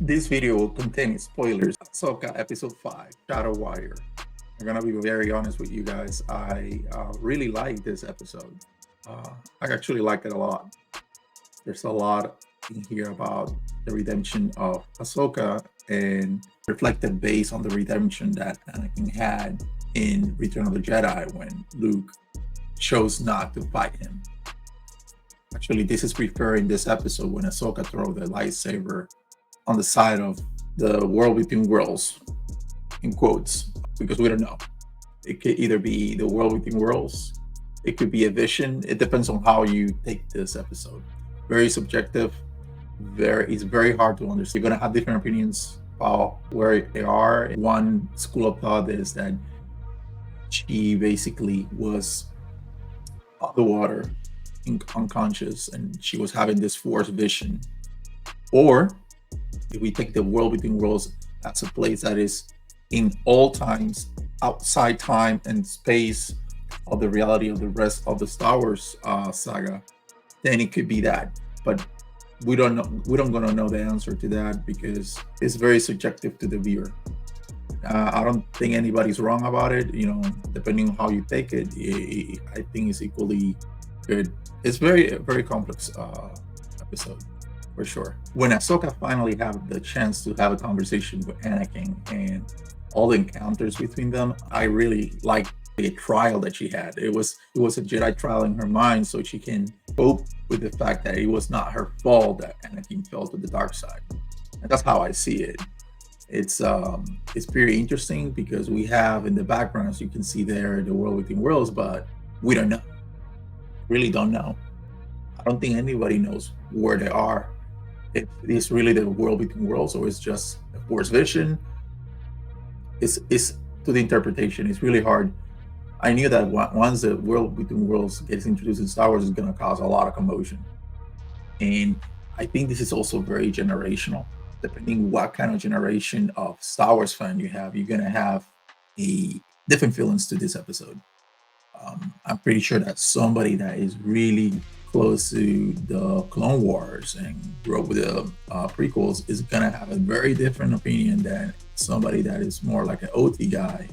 This video will contain spoilers. Ahsoka Episode 5, Shadow Warrior. I'm gonna be very honest with you guys. I really like this episode. I actually like it a lot. There's a lot in here about the redemption of Ahsoka and reflected based on the redemption that Anakin had in Return of the Jedi when Luke chose not to fight him. Actually, this is referring this episode when Ahsoka throw the lightsaber on the side of the world between worlds, in quotes, because we don't know. It could either be the world between worlds, it could be a vision. It depends on how you take this episode. Very subjective. It's very hard to understand. You're gonna have different opinions about where they are. One school of thought is that she basically was underwater, unconscious, and she was having this force vision. Or if we take the world between worlds as a place that is in all times outside time and space of the reality of the rest of the Star Wars saga, then it could be that. But we don't know. We don't gonna know the answer to that because it's very subjective to the viewer. I don't think anybody's wrong about it. You know, depending on how you take it, I think it's equally good. It's very complex episode for sure. When Ahsoka finally had the chance to have a conversation with Anakin and all the encounters between them, I really liked the trial that she had. It was a Jedi trial in her mind, so she can cope with the fact that it was not her fault that Anakin fell to the dark side. And that's how I see it. It's very interesting because we have in the background, as you can see there, the world within worlds, but we don't know. Really don't know. I don't think anybody knows where they are. If it's really the world between worlds or it's just a force vision. It's to the interpretation. It's really hard. I knew that once the world between worlds gets introduced in Star Wars, it's going to cause a lot of commotion. And I think this is also very generational. Depending what kind of generation of Star Wars fan you have, you're going to have a different feelings to this episode. I'm pretty sure that somebody that is really close to the Clone Wars and grew up with the prequels is gonna have a very different opinion than somebody that is more like an OT guy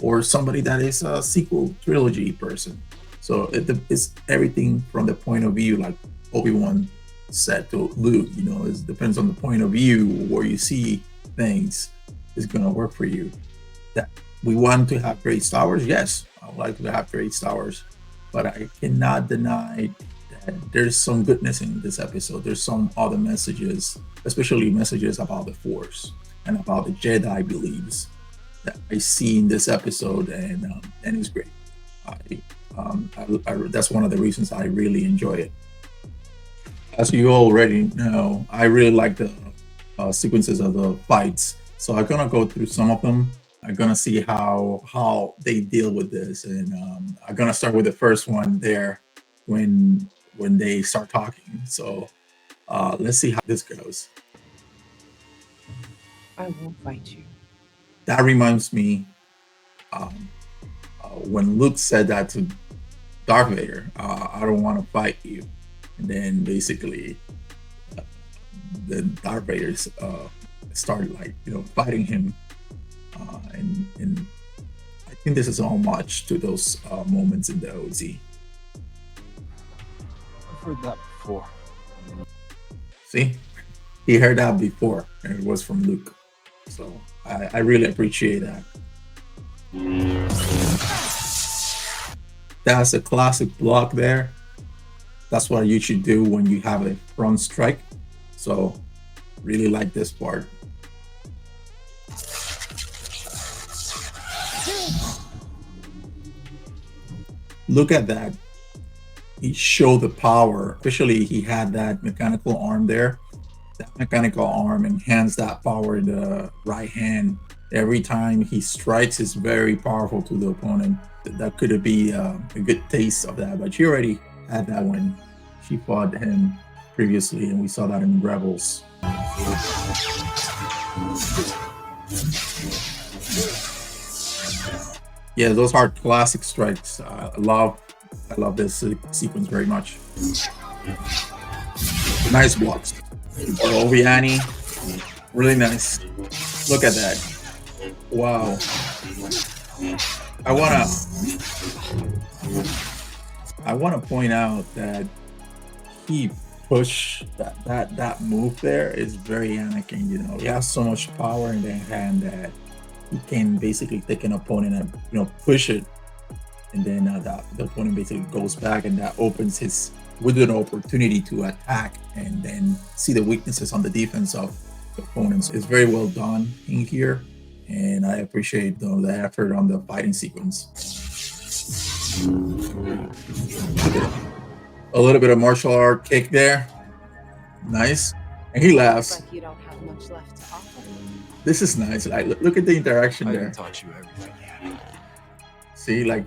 or somebody that is a sequel trilogy person. So it's everything from the point of view, like Obi-Wan said to Luke. You know, it depends on the point of view where you see things is gonna work for you. That we want to have great Star Wars, yes, I would like to have great Star Wars, but I cannot deny that there's some goodness in this episode. There's some other messages, especially messages about the Force and about the Jedi beliefs that I see in this episode, and it's great. That's one of the reasons I really enjoy it. As you already know, I really like the sequences of the fights, so I'm gonna go through some of them. I'm gonna see how they deal with this, and I'm gonna start with the first one there when they start talking. So let's see how this goes. I won't fight you. That reminds me when Luke said that to Darth Vader, "I don't want to fight you," and then basically the Darth Vader started fighting him. And I think this is a homage to those moments in the OZ. I've heard that before. See, he heard that before, and it was from Luke. So I really appreciate that. That's a classic block there. That's what you should do when you have a front strike. So really like this part. Look at that. He showed the power. Especially he had that mechanical arm there. That mechanical arm enhanced that power in the right hand. Every time he strikes, it's very powerful to the opponent. That could be a good taste of that. But she already had that when she fought him previously, and we saw that in Rebels. Yeah, those are classic strikes. I love this sequence very much. Nice blocks. Oviani Really nice. Look at that. Wow. I wanna I wanna point out that he push that move there is very Anakin. You know, he has so much power in that hand that he can basically take an opponent and push it, and then the opponent basically goes back, and that opens his with an opportunity to attack and then see the weaknesses on the defense of the opponents. It's very well done in here, and I appreciate the effort on the fighting sequence. A little bit of martial art kick there. Nice. And he laughs. Like you don't have much left to offer. This is nice. Like, look at the interaction there. I taught you everything. See, like,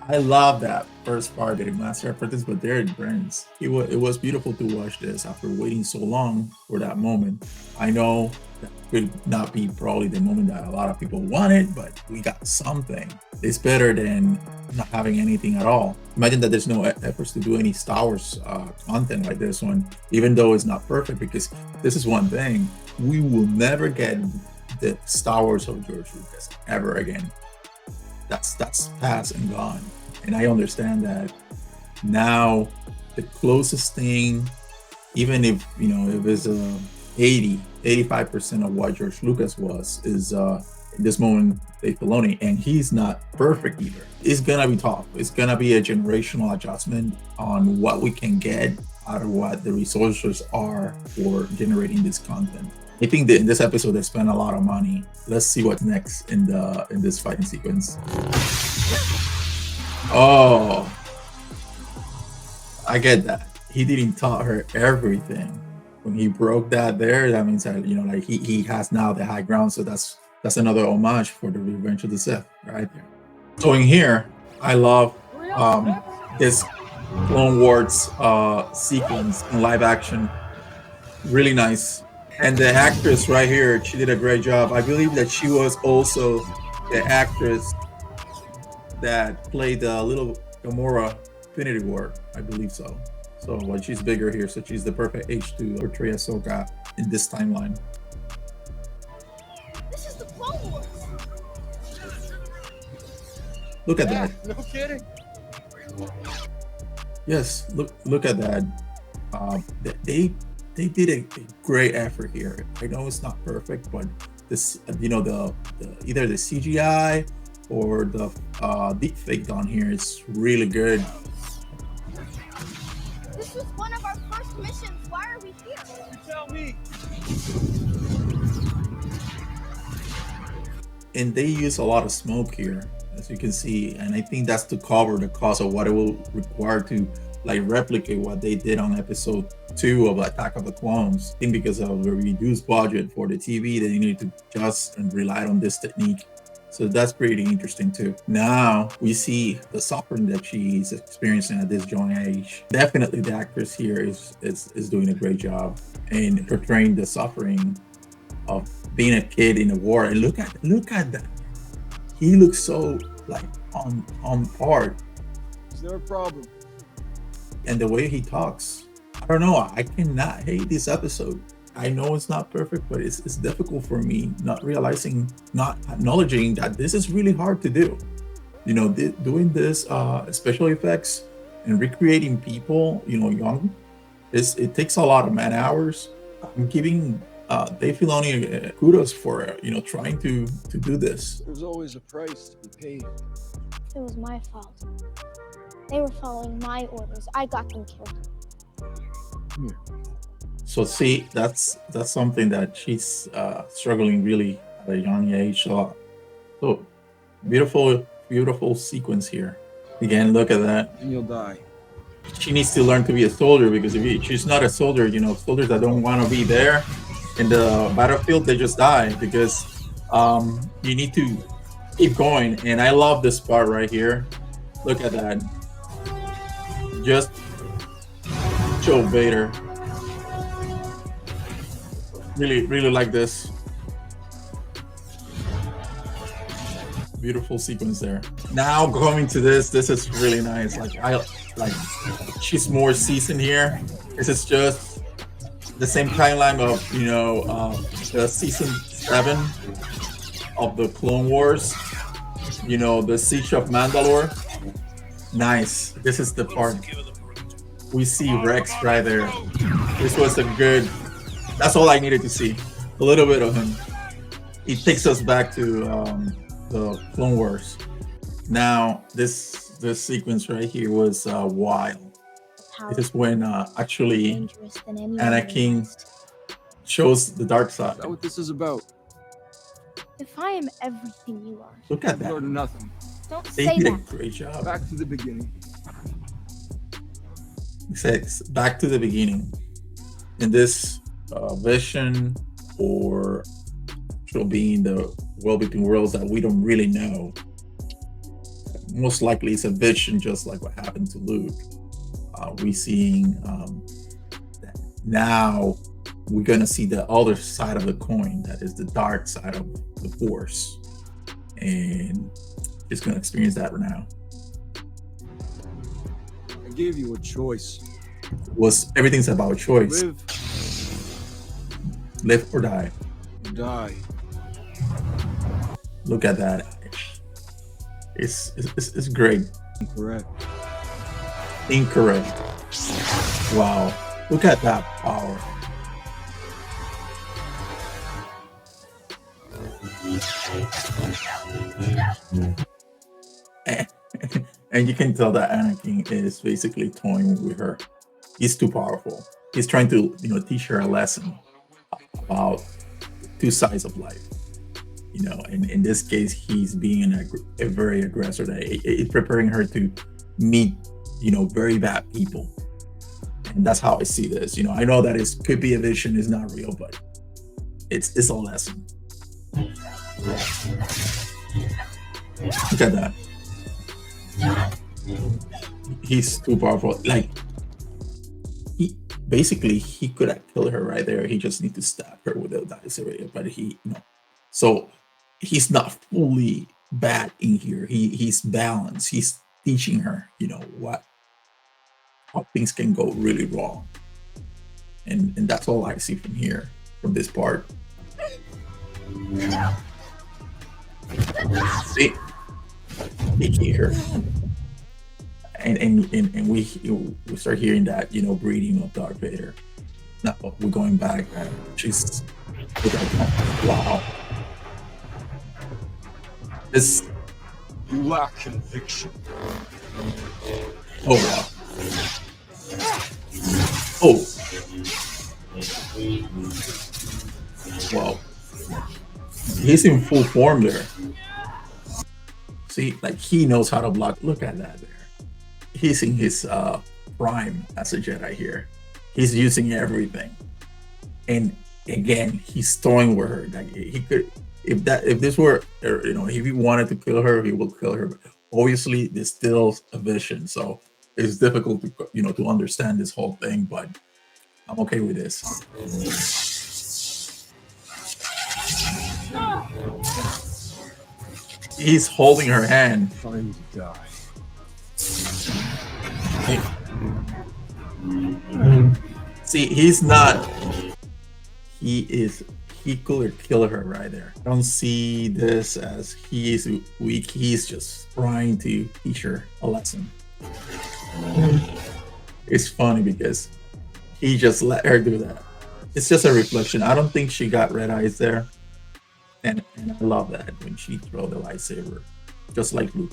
I love that first part getting Master Apprentice, but there it burns. It was beautiful to watch this after waiting so long for that moment. I know that could not be probably the moment that a lot of people wanted, but we got something. It's better than not having anything at all. Imagine that there's no efforts to do any Star Wars content like this one, even though it's not perfect, because this is one thing. We will never get the Star Wars of George Lucas ever again. That's past and gone. And I understand that now the closest thing, even if if it's 85% of what George Lucas was, is in this moment Dave Filoni, and he's not perfect either. It's gonna be tough. It's gonna be a generational adjustment on what we can get out of what the resources are for generating this content. I think that in this episode they spent a lot of money. Let's see what's next in this fighting sequence. Oh, I get that. He didn't taught her everything. When he broke that there, that means that like he has now the high ground. So that's another homage for the Revenge of the Sith right there. So in here, I love this Clone Wars sequence in live action. Really nice. And the actress right here, she did a great job. I believe that she was also the actress that played the little Gamora Infinity War. I believe so. So she's bigger here, so she's the perfect age to portray Ahsoka in this timeline. This is the Clone Wars. Look at that. No kidding. Yes, look at that. They did a great effort here. I know it's not perfect, but this, the either the CGI or the deep fake on here is really good. This was one of our first missions. Why are we here? You tell me. And they use a lot of smoke here, as you can see, and I think that's to cover the cost of what it will require to replicate what they did on episode 2 of Attack of the Clones. I think because of the reduced budget for the TV, they needed to adjust and rely on this technique. So that's pretty interesting too. Now we see the suffering that she's experiencing at this young age. Definitely the actress here is doing a great job in portraying the suffering of being a kid in a war. And look at that. He looks so on par. It's no problem. And the way he talks, I don't know, I cannot hate this episode. I know it's not perfect, but it's difficult for me not acknowledging that this is really hard to do. Doing this special effects and recreating people, young, it takes a lot of man hours. I'm giving Dave Filoni kudos for trying to do this. There's always a price to be paid. It was my fault. They were following my orders. I got them killed. Come here. So see, that's something that she's struggling really at a young age. So beautiful sequence here. Again, look at that. And you'll die. She needs to learn to be a soldier, because if she's not a soldier, soldiers that don't want to be there in the battlefield, they just die, because you need to keep going. And I love this part right here. Look at that. Just show Vader. Really like this. Beautiful sequence there. Now going to this is really nice. She's more seasoned here. This is just the same timeline of the season 7 of the Clone Wars. The Siege of Mandalore. Nice. This is the part we see Rex right there. This was a good. That's all I needed to see. A little bit of him. It takes us back to the Clone Wars. Now this sequence right here was wild. This is when actually Dangerous than anyone Anakin realized. shows the dark side. Is that what this is about? If I am everything you are, Look at Or that. nothing. don't They say did a that. great job. Back to the beginning. He says back to the beginning. In this vision, or she'll be in the world between worlds that we don't really know. Most likely it's a vision, just like what happened to Luke. We seeing that now we're gonna see the other side of the coin, that is the dark side of the Force, and just gonna experience that now. I gave you a choice. Everything's about choice. Live Live or die. or die. Look at that. It's great. Correct. Incorrect. Wow. Look at that power. And you can tell that Anakin is basically toying with her. He's too powerful. He's trying to, teach her a lesson about two sides of life. And in this case, he's being a very aggressor. It's preparing her to meet, very bad people. And that's how I see this. I know that it could be a vision, it's not real, but it's a lesson. Look at that. He's too powerful. Like, he could have killed her right there. He just need to stab her with a lightsaber, but so he's not fully bad in here. He's balanced. He's teaching her, how things can go really wrong. And that's all I see from here, from this part. See, here. And we start hearing that breathing of Darth Vader. Now we're going back. She's wow. This. You lack conviction. Oh wow. Oh. Wow. He's in full form there. See, like he knows how to block. Look at that there. He's in his prime as a Jedi here. He's using everything, and again, he's toying with her. Like he could, if this were, if he wanted to kill her, he will kill her. But obviously, there's still a vision, so it's difficult to to understand this whole thing. But I'm okay with this. He's holding her hand. Time to die. See, he's not. He could kill her right there. I don't see this as he is weak. He's just trying to teach her a lesson. It's funny because he just let her do that. It's just a reflection. I don't think she got red eyes there. And I love that when she throw the lightsaber, just like Luke.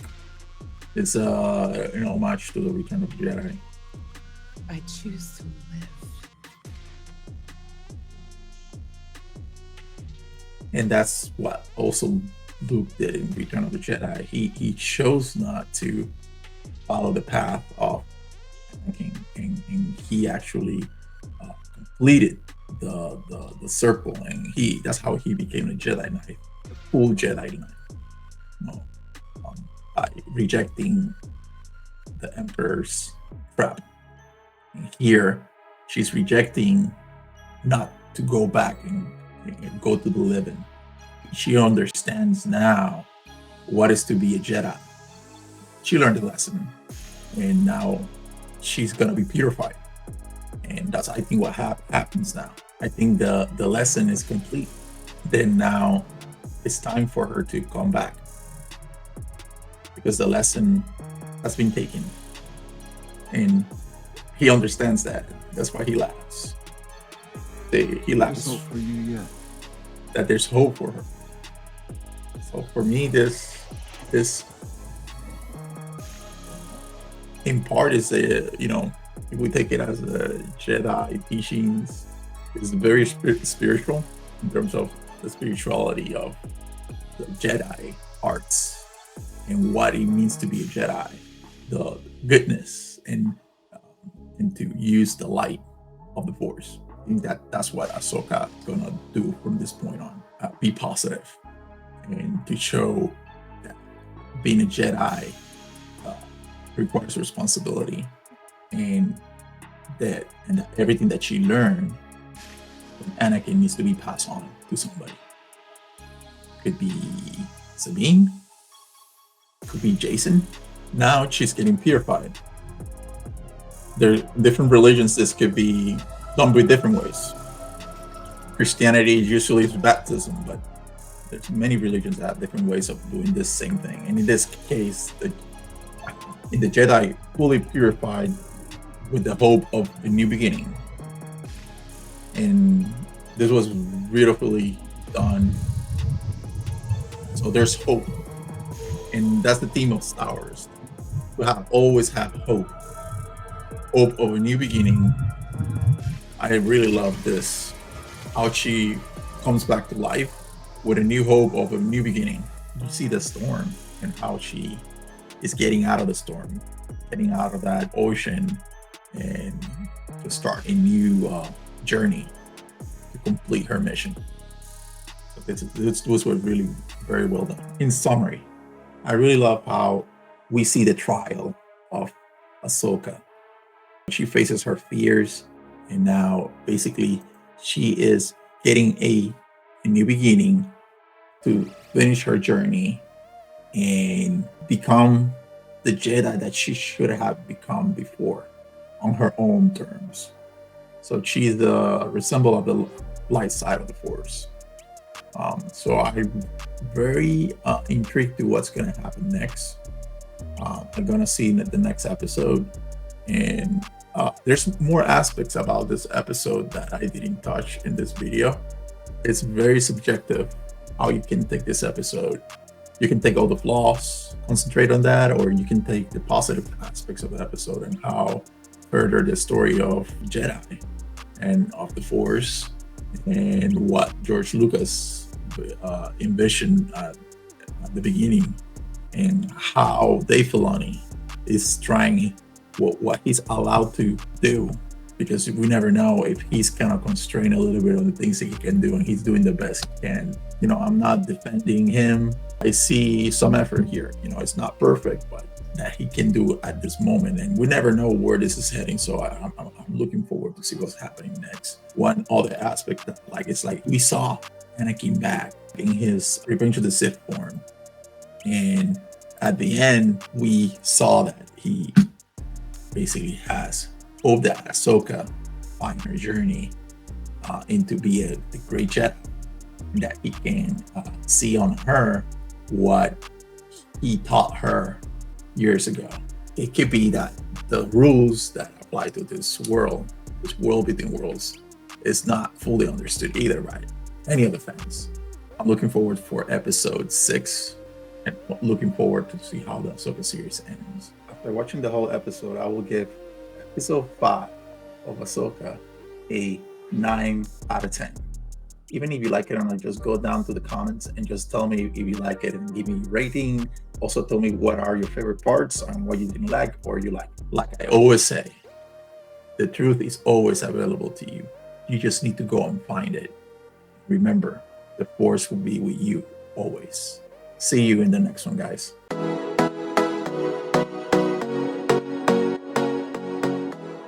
It's an homage to the Return of the Jedi. I choose to live. And that's what also Luke did in Return of the Jedi. He chose not to follow the path of Anakin, and he actually completed the circle, and that's how he became a Jedi Knight, a full Jedi Knight. By rejecting the Emperor's trap. And here, she's rejecting not to go back and go to the living. She understands now what is to be a Jedi. She learned a lesson, and now she's gonna be purified. And that's, I think, what happens now. I think the lesson is complete. Then now it's time for her to come back, because the lesson has been taken, and he understands that. That's why he laughs. He There's laughs hope for you yet. that there's hope for her. So for me, this in part is a, if we take it as a Jedi teachings, is very spiritual in terms of the spirituality of the Jedi arts and what it means to be a Jedi, the goodness and to use the light of the Force. I think that's what Ahsoka is gonna do from this point on. Be positive and to show that being a Jedi requires responsibility, and that everything that she learned from Anakin needs to be passed on to somebody. Could be Sabine, could be Jason. Now she's getting purified. There are different religions. This could be done with different ways. Christianity usually is baptism, but there's many religions that have different ways of doing this same thing. And in this case, the Jedi fully purified with the hope of a new beginning. And this was beautifully done. So there's hope. And that's the theme of Star Wars. We always have hope. Hope of a new beginning. I really love this. How she comes back to life with a new hope of a new beginning. You see the storm and how she is getting out of the storm, getting out of that ocean, and to start a new journey to complete her mission. So this was really very well done. In summary, I really love how we see the trial of Ahsoka. She faces her fears, and now basically she is getting a new beginning to finish her journey and become the Jedi that she should have become before on her own terms. So she's the resemble of the light side of the Force. So I'm very intrigued to what's going to happen next. I'm going to see in the next episode. And there's more aspects about this episode that I didn't touch in this video. It's very subjective how you can take this episode. You can take all the flaws, concentrate on that, or you can take the positive aspects of the episode and how further the story of Jedi and of the Force and what George Lucas envisioned at the beginning, and how Dave Filoni is trying what he's allowed to do, because we never know if he's kind of constrained a little bit on the things that he can do, and he's doing the best he can. I'm not defending him. I see some effort here. It's not perfect, but that he can do at this moment, and we never know where this is heading. So I'm looking forward to see what's happening next. One other aspect that it's like we saw Anakin back in his Revenge of the Sith form, and at the end we saw that he basically has hope that Ahsoka find her journey into be the great Jedi, that he can see on her what he taught her years ago. It could be that the rules that apply to this world between worlds, is not fully understood either by any of the fans. I'm looking forward for episode 6 and looking forward to see how the Ahsoka series ends. After watching the whole episode, I will give episode 5 of Ahsoka a 9 out of 10. Even if you like it or not, just go down to the comments and just tell me if you like it and give me a rating. Also tell me what are your favorite parts and what you didn't like or you like. Like I always say, the truth is always available to you. You just need to go and find it. Remember, the Force will be with you always. See you in the next one, guys.